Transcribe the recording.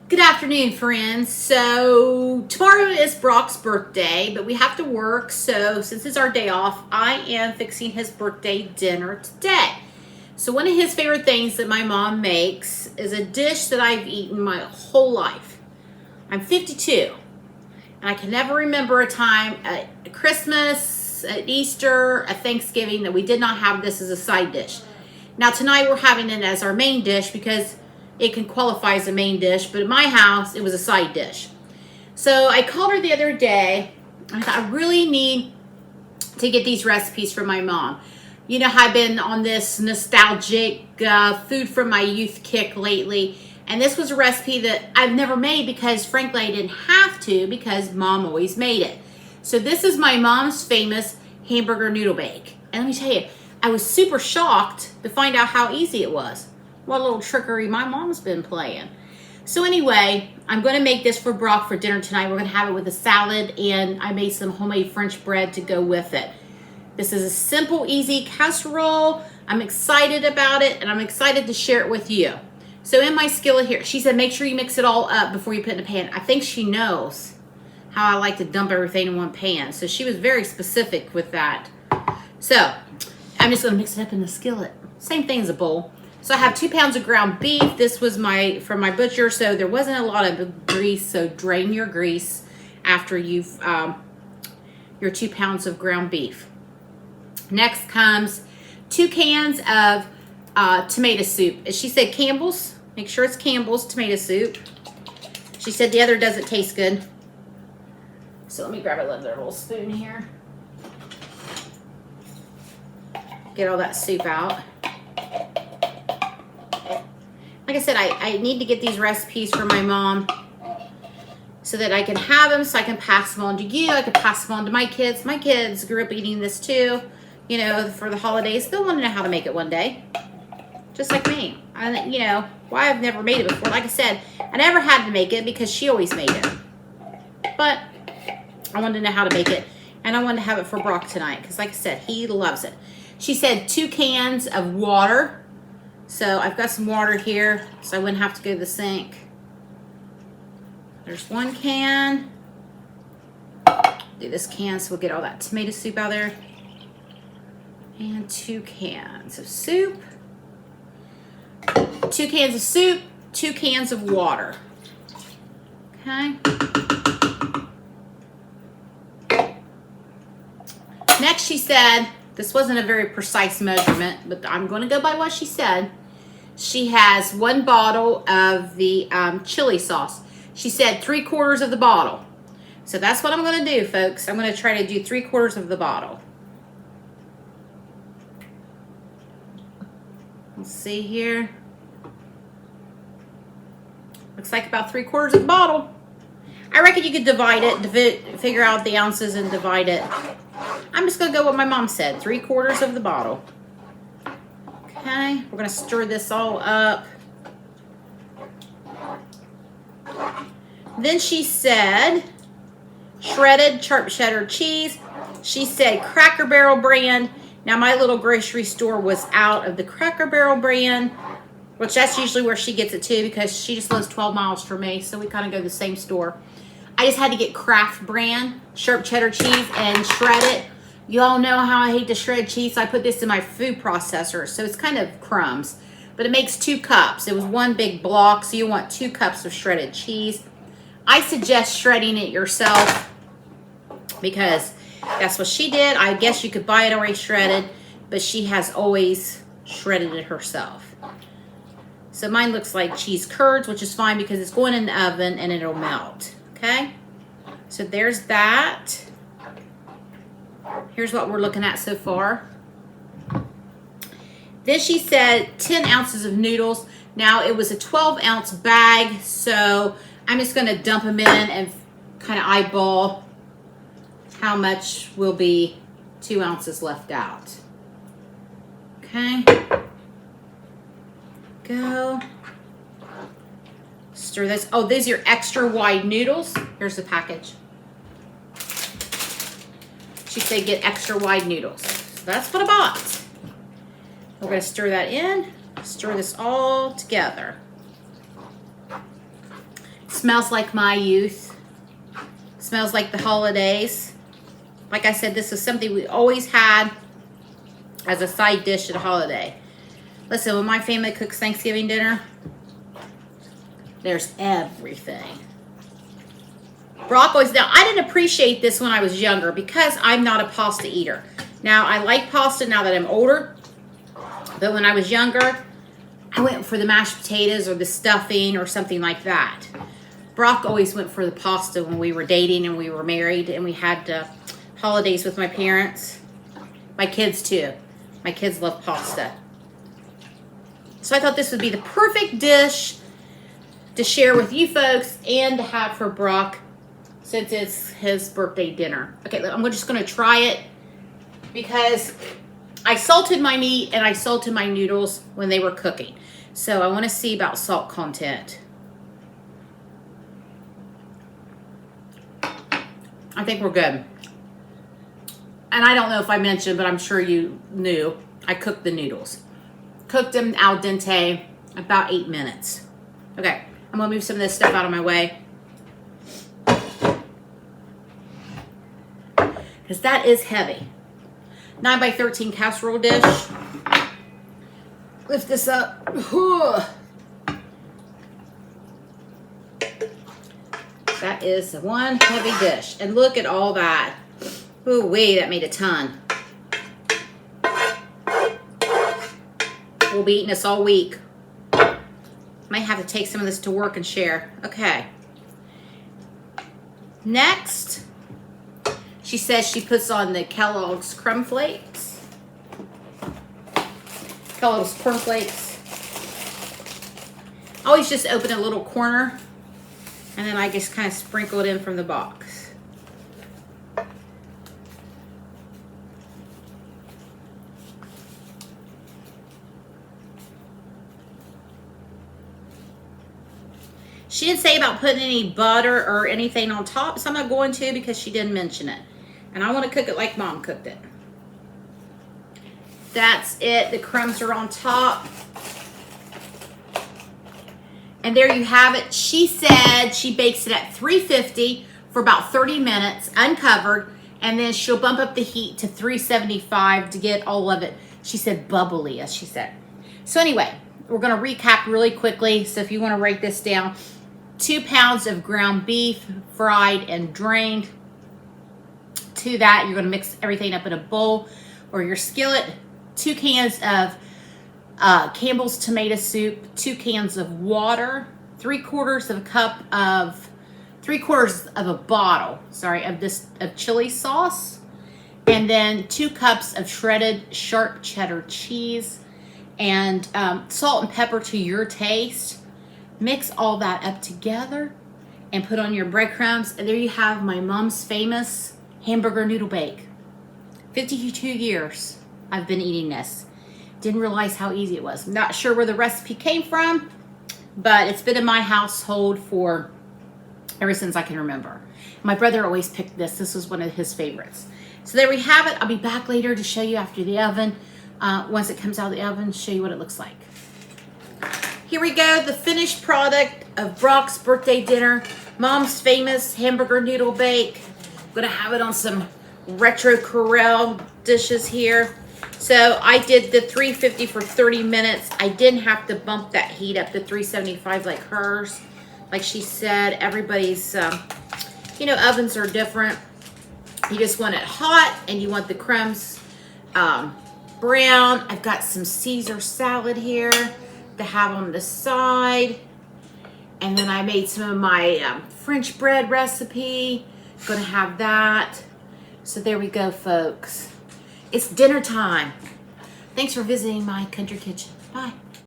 Good afternoon, friends. So tomorrow is Brock's birthday, but we have to work. So since it's our day off, I am fixing his birthday dinner today. So one of his favorite things that my mom makes is a dish that I've eaten my whole life. I'm 52, and I can never remember a time at Christmas, at Easter, at Thanksgiving that we did not have this as a side dish. Now tonight we're having it as our main dish because it can qualify as a main dish, but at my house, it was a side dish. So I called her the other day. I thought I really need to get these recipes from my mom. You know how I've been on this nostalgic food from my youth kick lately, and this was a recipe that I've never made because, frankly, I didn't have to because Mom always made it. So this is my mom's famous hamburger noodle bake. And let me tell you, I was super shocked to find out how easy it was. What little trickery my mom's been playing. So anyway, I'm going to make this for Brock for dinner tonight. We're going to have it with a salad, and I made some homemade French bread to go with it. This is a simple, easy casserole. I'm excited about it, and I'm excited to share it with you. So in my skillet here, she said make sure you mix it all up before you put it in the pan. I think she knows how I like to dump everything in one pan. So she was very specific with that. So I'm just going to mix it up in the skillet. Same thing as a bowl. So I have 2 pounds of ground beef. This was from my butcher, so there wasn't a lot of grease. So drain your grease after you've your 2 pounds of ground beef. Next comes 2 cans of tomato soup. She said Campbell's. Make sure it's Campbell's tomato soup. She said the other doesn't taste good. So let me grab another little spoon here. Get all that soup out. Like I said, I need to get these recipes from my mom so that I can have them, so I can pass them on to you. I can pass them on to my kids. My kids grew up eating this too, you know, for the holidays. They'll want to know how to make it one day, just like me. You know, why I've never made it before. Like I said, I never had to make it because she always made it. But I wanted to know how to make it, and I wanted to have it for Brock tonight because, like I said, he loves it. She said 2 cans of water. So I've got some water here, so I wouldn't have to go to the sink. There's 1 can. Do this can so we'll get all that tomato soup out there. And 2 cans of soup. 2 cans of soup, 2 cans of water. Okay. Next she said, this wasn't a very precise measurement, but I'm going to go by what she said. She has 1 bottle of the chili sauce. She said 3/4 of the bottle. So that's what I'm going to do, folks. I'm going to try to do 3/4 of the bottle. Let's see here. Looks like about 3/4 of the bottle. I reckon you could divide it, figure out the ounces and divide it. I'm just going to go with what my mom said, 3/4 of the bottle. Okay, we're going to stir this all up. Then she said shredded sharp cheddar cheese. She said Cracker Barrel brand. Now my little grocery store was out of the Cracker Barrel brand, which that's usually where she gets it too because she just lives 12 miles from me, so we kind of go to the same store. I just had to get Kraft brand sharp cheddar cheese and shred it. You all know how I hate to shred cheese. So I put this in my food processor, so it's kind of crumbs. But it makes 2 cups. It was 1 big block, so you want 2 cups of shredded cheese. I suggest shredding it yourself because that's what she did. I guess you could buy it already shredded, but she has always shredded it herself. So mine looks like cheese curds, which is fine because it's going in the oven and it'll melt. Okay? So there's that. Here's what we're looking at so far. Then she said 10 ounces of noodles. Now it was a 12-ounce bag, so I'm just going to dump them in and kind of eyeball how much will be 2 ounces left out. Okay. Go. Stir this. Oh, these are extra wide noodles. Here's the package. She said get extra wide noodles. So that's what I bought. We're going to stir that in. Stir this all together. Smells like my youth. Smells like the holidays. Like I said, this is something we always had as a side dish at a holiday. Listen, when my family cooks Thanksgiving dinner, there's everything. Brock always, now I didn't appreciate this when I was younger because I'm not a pasta eater. Now I like pasta now that I'm older, but when I was younger, I went for the mashed potatoes or the stuffing or something like that. Brock always went for the pasta when we were dating and we were married and we had holidays with my parents. My kids too. My kids love pasta. So I thought this would be the perfect dish to share with you folks and to have for Brock since it's his birthday dinner. Okay, I'm just going to try it because I salted my meat and I salted my noodles when they were cooking. So I want to see about salt content. I think we're good. And I don't know if I mentioned, but I'm sure you knew, I cooked the noodles. Cooked them al dente, about 8 minutes. Okay, I'm gonna move some of this stuff out of my way. Because that is heavy. 9 by 13 casserole dish. Lift this up. That is one heavy dish. And look at all that. Ooh wee, that made a ton. We'll be eating this all week. Might have to take some of this to work and share. Okay. Next, she says she puts on the Kellogg's Crumb Flakes. Kellogg's Corn Flakes. I always just open a little corner and then I just kind of sprinkle it in from the box. She didn't say about putting any butter or anything on top, so I'm not going to because she didn't mention it. And I want to cook it like Mom cooked it. That's it. The crumbs are on top. And there you have it. She said she bakes it at 350 for about 30 minutes, uncovered, and then she'll bump up the heat to 375 to get all of it. She said bubbly, as she said. So anyway, we're going to recap really quickly. So if you want to write this down, 2 pounds of ground beef, fried and drained. To that, you're going to mix everything up in a bowl or your skillet. 2 cans of Campbell's tomato soup, 2 cans of water, 3/4 of a bottle, of chili sauce, and then 2 cups of shredded sharp cheddar cheese, and salt and pepper to your taste. Mix all that up together and put on your breadcrumbs, and there you have my mom's famous hamburger noodle bake. 52 years I've been eating this. Didn't realize how easy it was. Not sure where the recipe came from, but it's been in my household for ever since I can remember. My brother always picked this. This was one of his favorites. So there we have it. I'll be back later to show you after the oven. Once it comes out of the oven, show you what it looks like. Here we go, the finished product of Brock's birthday dinner. Mom's famous hamburger noodle bake. I'm gonna have it on some retro Corel dishes here. So I did the 350 for 30 minutes. I didn't have to bump that heat up to 375 like hers. Like she said, everybody's, ovens are different. You just want it hot and you want the crumbs brown. I've got some Caesar salad here to have on the side. And then I made some of my French bread recipe. Gonna have that. So there we go, folks. It's dinner time. Thanks for visiting my country kitchen. Bye.